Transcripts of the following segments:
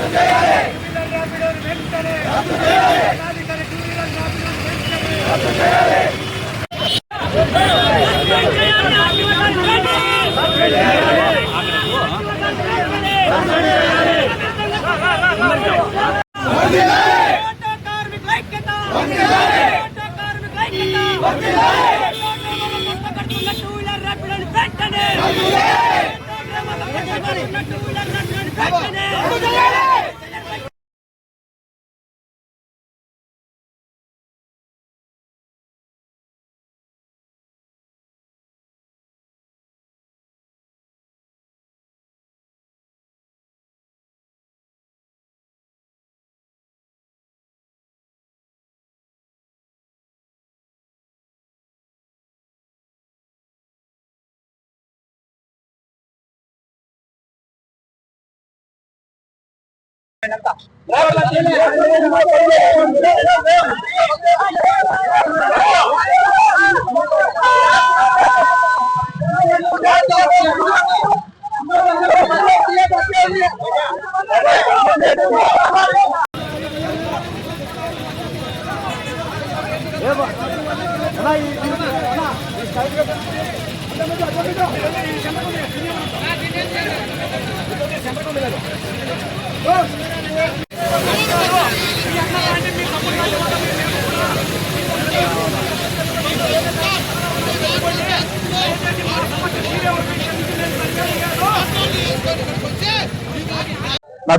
నా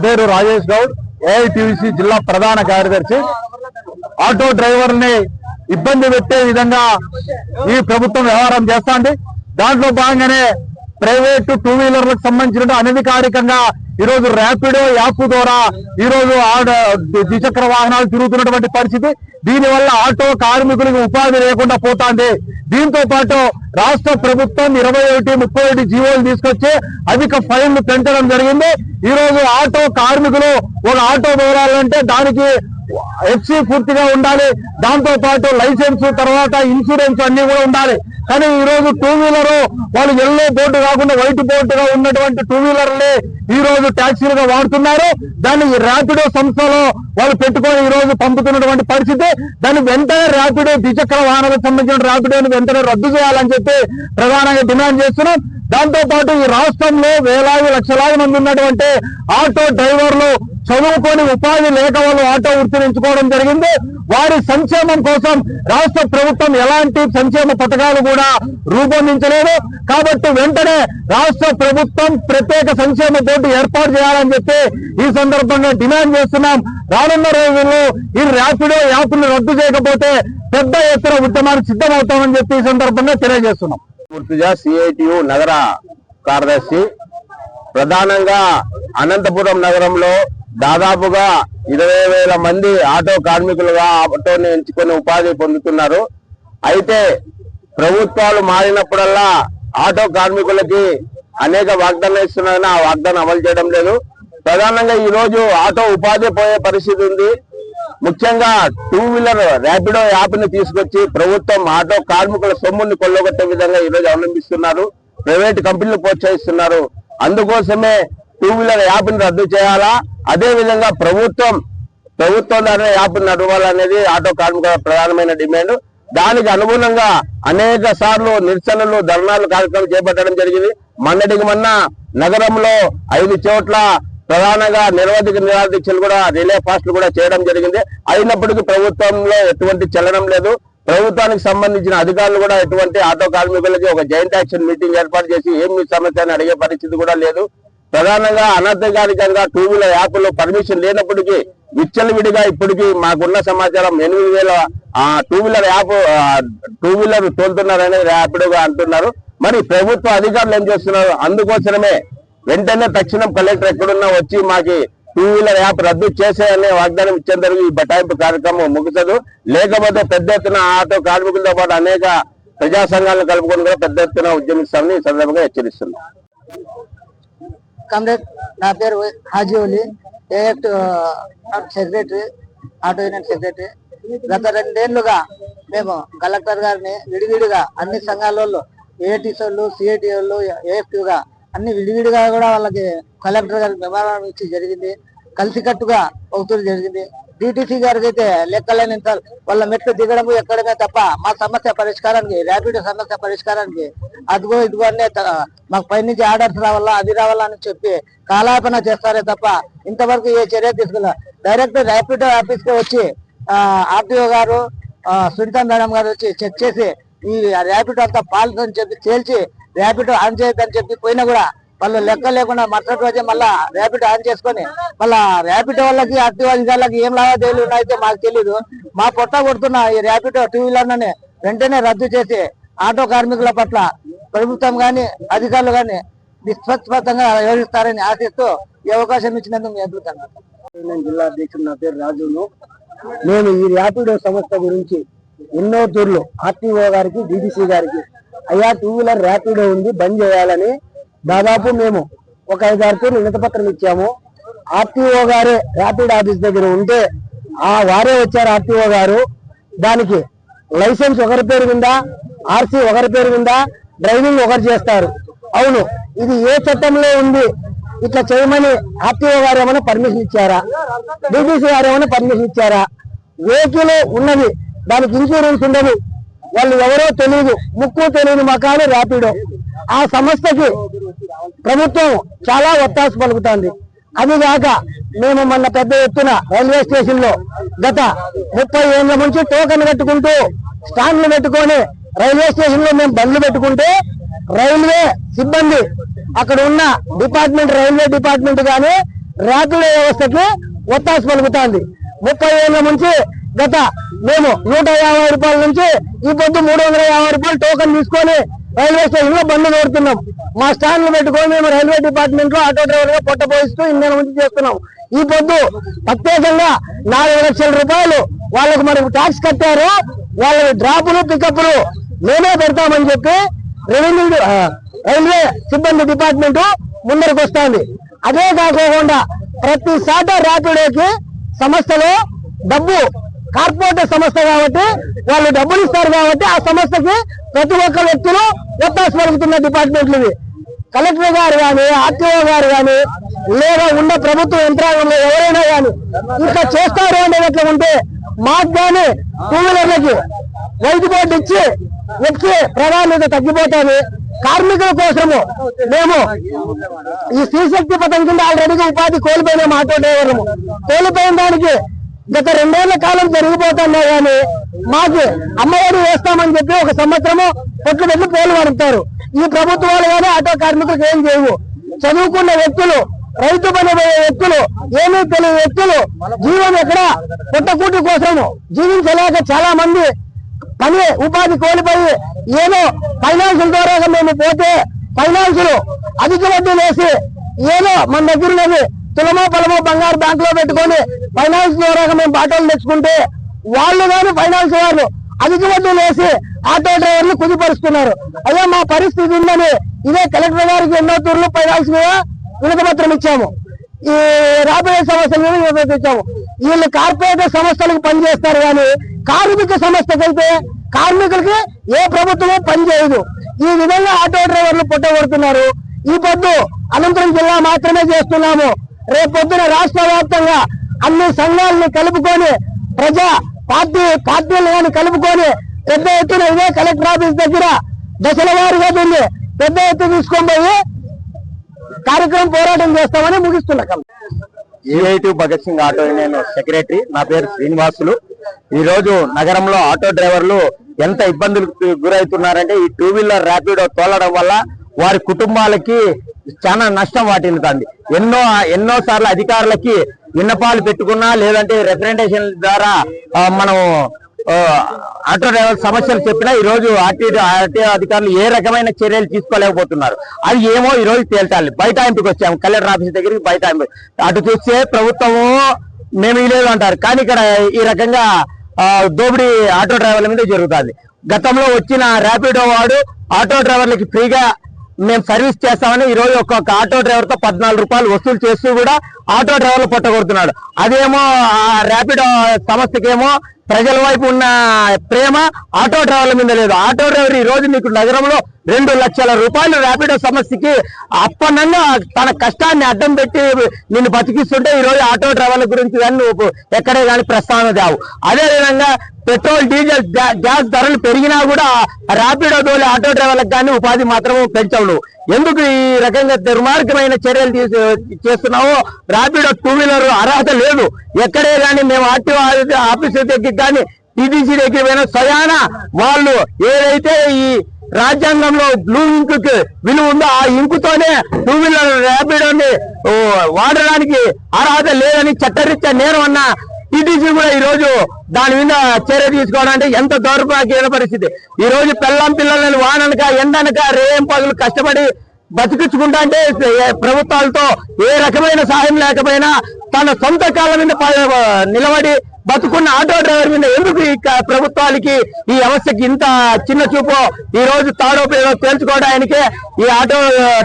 పేరు రాజేష్ గౌడ్, ఏఐటీయూసీ జిల్లా ప్రధాన కార్యదర్శి. ఆటో డ్రైవర్ని ఇబ్బంది పెట్టే విధంగా ఈ ప్రభుత్వం వ్యవహారం చేస్తోంది. దాంట్లో భాగంగానే ప్రైవేటు టూ వీలర్లకు సంబంధించిన అనధికారికంగా ఈరోజు ర్యాపిడో యాప్ ద్వారా ఈరోజు ద్విచక్ర వాహనాలు తిరుగుతున్నటువంటి పరిస్థితి. దీనివల్ల ఆటో కార్మికులకు ఉపాధి లేకుండా పోతుంది. దీంతో పాటు రాష్ట్ర ప్రభుత్వం 21-31 జీవోలు తీసుకొచ్చి అధిక ఫైన్లు పెంచడం జరిగింది. ఈ రోజు ఆటో కార్మికులు ఒక ఆటో దూరాలంటే దానికి ఎఫ్సీ పూర్తిగా ఉండాలి, దాంతో పాటు లైసెన్స్, తర్వాత ఇన్సూరెన్స్ అన్ని కూడా ఉండాలి. కానీ ఈ రోజు టూ వీలర్ వాళ్ళు ఎల్లో బోర్డు కాకుండా వైట్ బోర్డుగా ఉన్నటువంటి టూ వీలర్లే ఈ రోజు ట్యాక్సీలుగా వాడుతున్నారు. దాన్ని ర్యాపిడో సంస్థలో వాళ్ళు పెట్టుకొని ఈ రోజు పంపుతున్నటువంటి పరిస్థితి. దాన్ని వెంటనే ర్యాపిడో ద్విచక్ర వాహనాలకు సంబంధించిన ర్యాపిడోని వెంటనే రద్దు చేయాలని చెప్పి ప్రధానంగా డిమాండ్ చేస్తున్నాం. దాంతో పాటు ఈ రాష్ట్రంలో వేలాది లక్షలాది మంది ఉన్నటువంటి ఆటో డ్రైవర్లు చదువుకొని ఉపాధి లేక వాళ్ళు ఆటో వృత్తిని ఎంచుకోవడం జరిగింది. వారి సంక్షేమం కోసం రాష్ట్ర ప్రభుత్వం ఎలాంటి సంక్షేమ పథకాలు కూడా రూపొందించలేదు. కాబట్టి వెంటనే రాష్ట్ర ప్రభుత్వం ప్రత్యేక సంక్షేమ బోర్డు ఏర్పాటు చేయాలని చెప్పి ఈ సందర్భంగా డిమాండ్ చేస్తున్నాం. రానున్న రోజుల్లో ఈ ర్యాపిడో యాప్ను రద్దు చేయకపోతే పెద్ద ఎత్తున ఉద్యమానికి సిద్ధమవుతామని చెప్పి ఈ సందర్భంగా తెలియజేస్తున్నాం. సిఐటియు నగర కార్యదర్శి. ప్రధానంగా అనంతపురం నగరంలో దాదాపుగా 20,000 మంది ఆటో కార్మికులుగా ఆటోని ఎంచుకొని ఉపాధి పొందుతున్నారు. అయితే ప్రభుత్వాలు మారినప్పుడల్లా ఆటో కార్మికులకి అనేక వాగ్దానాలు ఇస్తున్నారని ఆ వాగ్దానం అమలు చేయడం లేదు. ప్రధానంగా ఈ రోజు ఆటో ఉపాధి పోయే పరిస్థితి ఉంది. ముఖ్యంగా టూ వీలర్ ర్యాపిడో యాప్ ని తీసుకొచ్చి ప్రభుత్వం ఆటో కార్మికుల సొమ్ముని కొల్లగొట్టే విధంగా ఈ రోజు అవలంబిస్తున్నారు. ప్రైవేట్ కంపెనీలు ప్రోత్సహిస్తున్నారు. అందుకోసమే టూ వీలర్ యాప్ ని రద్దు చేయాలా, అదే విధంగా ప్రభుత్వం ద్వారా యాప్ నడవాలనేది ఆటో కార్మికుల ప్రధానమైన డిమాండ్. దానికి అనుగుణంగా అనేక సార్లు నిరసనలు, ధర్నాలు కార్యక్రమం చేపట్టడం జరిగింది. మొన్నటికి మొన్న నగరంలో 5 చోట్ల ప్రధానంగా నిరాదీక్షలు కూడా రిలే ఫాస్ట్లు కూడా చేయడం జరిగింది. అయినప్పటికీ ప్రభుత్వంలో ఎటువంటి చలనం లేదు. ప్రభుత్వానికి సంబంధించిన అధికారులు కూడా ఎటువంటి ఆటో కార్మికులకి ఒక జాయింట్ యాక్షన్ మీటింగ్ ఏర్పాటు చేసి ఏమి సమస్య అని అడిగే పరిస్థితి కూడా లేదు. ప్రధానంగా అనధికారికంగా టూ వీలర్ యాప్లో పర్మిషన్ లేనప్పటికీ విచ్చలవిడిగా ఇప్పటికీ మాకున్న సమాచారం 8,000 టూ వీలర్ తోలుతున్నారని ర్యాపిడోగా అంటున్నారు. మరి ప్రభుత్వ అధికారులు ఏం చేస్తున్నారు? అందుకోసమే వెంటనే తక్షణం కలెక్టర్ ఎక్కడున్నా వచ్చి మాకి టూ వీలర్ యాప్ రద్దు చేసేయనే వాగ్దానం ఇచ్చేందుకు ఈ బటాయింపు కార్యక్రమం ముగిసదు. లేకపోతే పెద్ద ఎత్తున ఆటో కార్మికులతో పాటు అనేక ప్రజా సంఘాలను కలుపుకొని కూడా పెద్ద ఎత్తున ఉద్యమిస్తామని ఈ సందర్భంగా హెచ్చరిస్తున్నాం. కామ్రేడ్, నా పేరు హాజీ ఒలి, ఏఎక్ట్ సెక్రటరీ, ఆటో యూనియన్ సెక్రటరీ. గత 2 ఏళ్లుగా మేము కలెక్టర్ గారిని విడివిడిగా అన్ని సంఘాలలో ఏఐటీసీ వాళ్ళు, సిఐటి వాళ్ళు, ఏఎఫ్టీగా అన్ని విడివిడిగా కూడా వాళ్ళకి కలెక్టర్ గారికి మెమోరాండం ఇచ్చి జరిగింది. కలిసికట్టుగా అవుతుంది జరిగింది. డిటిసి గారికి అయితే లెక్కలేని వాళ్ళ మెట్లు దిగడం ఎక్కడమే తప్ప మా సమస్య పరిష్కారానికి, ర్యాపిడో సమస్య పరిష్కారానికి అదిగో ఇదిగో అనే మాకు పైనుంచి ఆర్డర్స్ రావాలా అది రావాలా అని చెప్పి కాలాపన చేస్తారే తప్ప ఇంతవరకు ఏ చర్య తీసుకున్నా. డైరెక్ట్ ర్యాపిడో ఆఫీస్ కి వచ్చి ఆర్టీఓ గారు సునీత మేడం గారు వచ్చి చెక్ చేసి ఈ ర్యాపిడో అంతా ఫాల్స్ అని చెప్పి తేల్చి ర్యాపిడో ఆన్ చేయొద్దని చెప్పి పోయినా కూడా వాళ్ళు లెక్క లేకుండా మరుసటి రోజే మళ్ళా ర్యాపిడో ఆన్ చేసుకొని మళ్ళా ర్యాపిడో వాళ్ళకి ఆర్టీఓ అధికారులకి ఏం లావాదేవీలు ఉన్నాయో మాకు తెలియదు. మా పొట్ట కొడుతున్న ఈ ర్యాపిడో టూ వీలర్ని వెంటనే రద్దు చేసి ఆటో కార్మికుల పట్ల ప్రభుత్వం గాని అధికారులు గాని నిష్పక్షపాతంగా వ్యవహరిస్తారని ఆశిస్తూ ఈ అవకాశం ఇచ్చినందుకు మీ అద్భుతంగా. జిల్లా అధ్యక్షుడు నా పేరు రాజును. నేను ఈ ర్యాపిడో సంస్థ గురించి ఎన్నో తూర్లు ఆర్టీఓ గారికి డిటిసి గారికి అయ్యా టూ వీలర్ ర్యాపిడో ఉంది బంద్ చేయాలని దాదాపు మేము ఒక 5-6 తూర్లు వినతిపత్రం ఇచ్చాము. ఆర్టీఓ గారే ర్యాపిడ్ ఆఫీస్ దగ్గర ఉంటే వారే వచ్చారు ఆర్టీఓ గారు. దానికి లైసెన్స్ ఒకరి పేరు ఉందా, ఆర్సీ ఒకరి పేరు ఉందా, డ్రైవింగ్ ఒకరు చేస్తారు. అవును, ఇది ఏ చట్టంలో ఉంది ఇట్లా చేయమని ఆర్టీఓ గారు ఏమైనా పర్మిషన్ ఇచ్చారా, డిటిసి గారు ఏమైనా పర్మిషన్ ఇచ్చారా? వెహికల్ ఉన్నది, దానికి ఇన్సూరెన్స్ ఉండదు, వాళ్ళు ఎవరో తెలియదు, ముక్కు తెలియని మకాలు ర్యాపిడో. ఆ సంస్థకి ప్రభుత్వం చాలా ఒత్తాసు పలుకుతుంది. అది కాక మేము మొన్న పెద్ద ఎత్తున రైల్వే స్టేషన్ లో గత 30 ఏళ్ల నుంచి టోకెన్ కట్టుకుంటూ స్టాండ్లు పెట్టుకొని రైల్వే స్టేషన్ లో మేము బండ్లు పెట్టుకుంటే రైల్వే సిబ్బంది అక్కడ ఉన్న డిపార్ట్మెంట్, రైల్వే డిపార్ట్మెంట్ గాని ర్యాపిడో వ్యవస్థకి ఒత్తాసు పలుకుతుంది. 30 ఏళ్ల నుంచి గత మేము 150 రూపాయల నుంచి ఈ పొద్దు 350 రూపాయలు టోకెన్ తీసుకొని రైల్వే స్టేషన్ లో బండ్లు కొడుతున్నాం. మా స్టాండ్లు పెట్టుకొని మేము రైల్వే డిపార్ట్మెంట్ లో ఆటో డ్రైవర్ గా పొట్ట పోయిస్తూ ఇన్ని నుంచి చేస్తున్నాం. ఈ పొద్దు ప్రత్యేకంగా 4 లక్షల రూపాయలు వాళ్ళకు మనకు ట్యాక్స్ కట్టారు. వాళ్ళ డ్రాపులు పికప్లు మేమే పెడతామని చెప్పి రైల్వే సిబ్బంది డిపార్ట్మెంట్ ముందరకు వస్తుంది. అదే కాకుండా ప్రతి శాతం ర్యాపిడోకి సంస్థలో డబ్బు కార్పొరేట్ సంస్థ కాబట్టి వాళ్ళు డబ్బులు ఇస్తారు కాబట్టి ఆ సంస్థకి ప్రతి ఒక్క వ్యక్తులు ఒత్తాసు పలుకుతున్న డిపార్ట్మెంట్లు ఇవి. కలెక్టర్ గారు కానీ, ఆర్టీఓ గారు కానీ, లేదా ఉన్న ప్రభుత్వ యంత్రాంగంలో ఎవరైనా కానీ ఇట్లా చేస్తారు అనేట్లా ఉంటే మాకు కానీ టూ వీలర్లకి వైట్ బోర్డు ఇచ్చి వచ్చి ప్రాధాన్యత తగ్గిపోతుంది. కార్మికుల కోసము మేము ఈ స్త్రీశక్తి పథకం కింద ఆల్రెడీగా ఉపాధి కోల్పోయినాము. ఆటో డ్రైవర్లు కోల్పోయిన దానికి గత 2 ఏళ్ల కాలం జరిగిపోతున్నా కానీ మాకు అమ్మఒడి వేస్తామని చెప్పి 1 సంవత్సరము పొట్లు పెట్టి పోలు పడతారు. ఈ ప్రభుత్వాలు కానీ ఆటో కార్మికులకు ఏం చేయవు. చదువుకున్న వ్యక్తులు, రైతు పని వ్యక్తులు, ఏమీ తెలియని వ్యక్తులు జీవనం ఎక్కడ పుట్టకూటి కోసము జీవించలేక చాలా మంది పని ఉపాధి కోల్పోయి ఏదో ఫైనాన్షియల్ ద్వారా మేము పోతే ఫైనాన్షియల్ అధిక వడ్డీ వేసి ఏదో మన దగ్గర ఉన్నది తులమో పొలమో బంగారు బ్యాంక్ లో పెట్టుకొని ఫైనాన్స్ ద్వారా మేము బాటలు తెచ్చుకుంటే వాళ్ళు కానీ ఫైనాన్స్ వాళ్ళు అధిక వడ్డీలు వేసి ఆటో డ్రైవర్లు కుదిపరుస్తున్నారు. అదే మా పరిస్థితి ఉందని ఇదే కలెక్టర్ గారికి ఎన్నో తూర్లు ఫైనాన్స్ మీద వినతిపత్రం ఇచ్చాము. ఈ రాబోయే సంవత్సరం మీద వినతి ఇచ్చాము. వీళ్ళు కార్పొరేట్ సంస్థలకు పనిచేస్తారు కానీ కార్మిక సంస్థకైతే కార్మికులకి ఏ ప్రభుత్వమో పనిచేయదు. ఈ విధంగా ఆటో డ్రైవర్లు పుట్టగొడుతున్నారు. ఈ పొద్దు అనంతపురం జిల్లా మాత్రమే చేస్తున్నాము. రేపొద్దున రాష్ట్ర వ్యాప్తంగా అన్ని సంఘాలను కలుపుకొని ప్రజా పార్టీలను కలుపుకొని పెద్ద ఎత్తున ఇదే కలెక్టర్ ఆఫీస్ దగ్గర దశల వారీగా దీన్ని పెద్ద ఎత్తు తీసుకొని పోయి కార్యక్రమం పోరాటం చేస్తామని ముగిస్తున్నాం. AIT Bhagat Singh auto union secretary. నా పేరు శ్రీనివాసులు. ఈ రోజు నగరంలో ఆటో డ్రైవర్లు ఎంత ఇబ్బందులకు గురవుతున్నారంటే ఈ టూ వీలర్ ర్యాపిడో తోలడం వల్ల వారి కుటుంబాలకి చాలా నష్టం వాటిల్లుతుంది. ఎన్నో సార్లు అధికారులకి విన్నపాలు పెట్టుకున్నా లేదంటే రిప్రజెంటేషన్ ద్వారా మనం ఆటో డ్రైవర్ సమస్యలు చెప్పినా ఈ రోజు ఆర్టీఓ అధికారులు ఏ రకమైన చర్యలు తీసుకోలేకపోతున్నారు. అది ఏమో ఈ రోజు తేల్చాలి. బైఠాయింపుకి వచ్చాము కలెక్టర్ ఆఫీస్ దగ్గరికి. బైఠాయింపు అటు చూస్తే ప్రభుత్వము మేము ఇలేదు అంటారు, కానీ ఇక్కడ ఈ రకంగా దోపిడీ ఆటో డ్రైవర్ల మీద జరుగుతుంది. గతంలో వచ్చిన ర్యాపిడో వాడు ఆటో డ్రైవర్లకి ఫ్రీగా మేము సర్వీస్ చేస్తామని ఈ రోజు ఒక్కొక్క ఆటో డ్రైవర్ తో 14 రూపాయలు వసూలు చేస్తూ కూడా ఆటో డ్రైవర్లు పొట్టగొడుతున్నాడు. అదేమో ర్యాపిడో సంస్థకేమో ప్రజల వైపు ఉన్న ప్రేమ ఆటో డ్రైవర్ల మీద లేదు. ఆటో డ్రైవర్ ఈ రోజు మీకు నగరంలో 2 లక్షల రూపాయలు ర్యాపిడో సమస్యకి అప్పనంగా తన కష్టాన్ని అడ్డం పెట్టి నిన్ను బతికిస్తుంటే ఈ రోజు ఆటో డ్రైవర్ల గురించి కానీ నువ్వు ఎక్కడే కానీ ప్రస్తావన తేవు. అదే విధంగా పెట్రోల్ డీజిల్ గ్యాస్ ధరలు పెరిగినా కూడా ర్యాపిడో తోలి ఆటో డ్రైవర్లకు కానీ ఉపాధి మాత్రం పెంచవు నువ్వు. ఎందుకు ఈ రకంగా దుర్మార్గమైన చర్యలు చేస్తున్నావు? ర్యాపిడో 2 వీలర్ అర్హత లేదు. ఎక్కడే కానీ మేము ఆర్టీఓ ఆఫీసర్ దగ్గరికి కానీ టీడీసీ దగ్గర పోయిన స్వయాన వాళ్ళు ఏదైతే ఈ రాజ్యాంగంలో బ్లూ ఇంక్ కి విలువ ఉందో ఆ ఇంకుతోనే 2 వీలర్ ర్యాపిడోని వాడడానికి అర్హత లేదని చట్టరీత్యా నేను అన్నా టీటీసీ కూడా ఈ రోజు దాని మీద చర్య తీసుకోవడం అంటే ఎంత దౌర్భాగ్యమైన పరిస్థితి. ఈ రోజు పిల్లలను వాననక ఎండనక రేం పగులు కష్టపడి బతికించుకుంటా అంటే ప్రభుత్వాలతో ఏ రకమైన సహాయం లేకపోయినా తన సొంత కాళ్ళ మీద నిలబడి బతుకున్న ఆటో డ్రైవర్ మీద ఎందుకు ఈ ప్రభుత్వాలకి ఈ వ్యవస్థకి ఇంత చిన్న చూపు? ఈ రోజు తాడో పేడో తేల్చుకోవడానికే ఈ ఆటో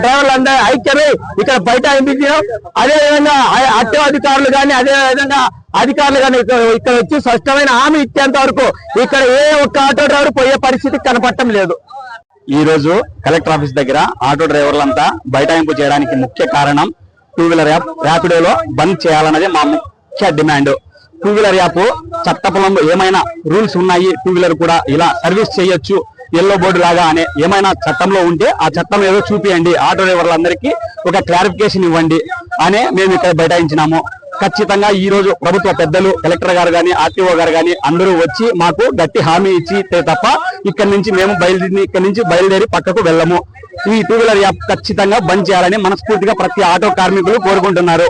డ్రైవర్లందరూ ఐక్యమై ఇక్కడ బైఠాయించాం. అదే విధంగా ఆటో అధికారులు కానీ అదే విధంగా అధికారులు కానీ ఇక్కడ వచ్చి స్పష్టమైన హామీ ఇచ్చేంత వరకు ఇక్కడ ఏ ఒక్క ఆటో డ్రైవర్ పోయే పరిస్థితి కనపడటం లేదు. ఈ రోజు కలెక్టర్ ఆఫీస్ దగ్గర ఆటో డ్రైవర్లంతా బైఠాయింపు చేయడానికి ముఖ్య కారణం 2 వీలర్ యాప్ ర్యాపిడోలో బంద్ చేయాలన్నది మా ముఖ్య డిమాండ్. 2 వీలర్ యాప్ చట్టపరంలో ఏమైనా రూల్స్ ఉన్నాయి, 2 వీలర్ కూడా ఇలా సర్వీస్ చేయొచ్చు ఎల్లో బోర్డు లాగా అనే ఏమైనా చట్టంలో ఉంటే ఆ చట్టం ఏదో చూపియండి, ఆటో డ్రైవర్లందరికీ ఒక క్లారిఫికేషన్ ఇవ్వండి అనే మేము ఇక్కడ బైఠాయించినాము. ఖచ్చితంగా ఈ రోజు ప్రభుత్వ పెద్దలు కలెక్టర్ గారు గాని ఆర్టీఓ గారు గాని అందరూ వచ్చి మాకు గట్టి హామీ ఇచ్చి తప్ప ఇక్కడి నుంచి మేము బయలుదేరి పక్కకు వెళ్ళము. ఈ 2 వీలర్ యాప్ ఖచ్చితంగా బంద్ చేయాలని మనస్ఫూర్తిగా ప్రతి ఆటో కార్మికులు కోరుకుంటున్నారు.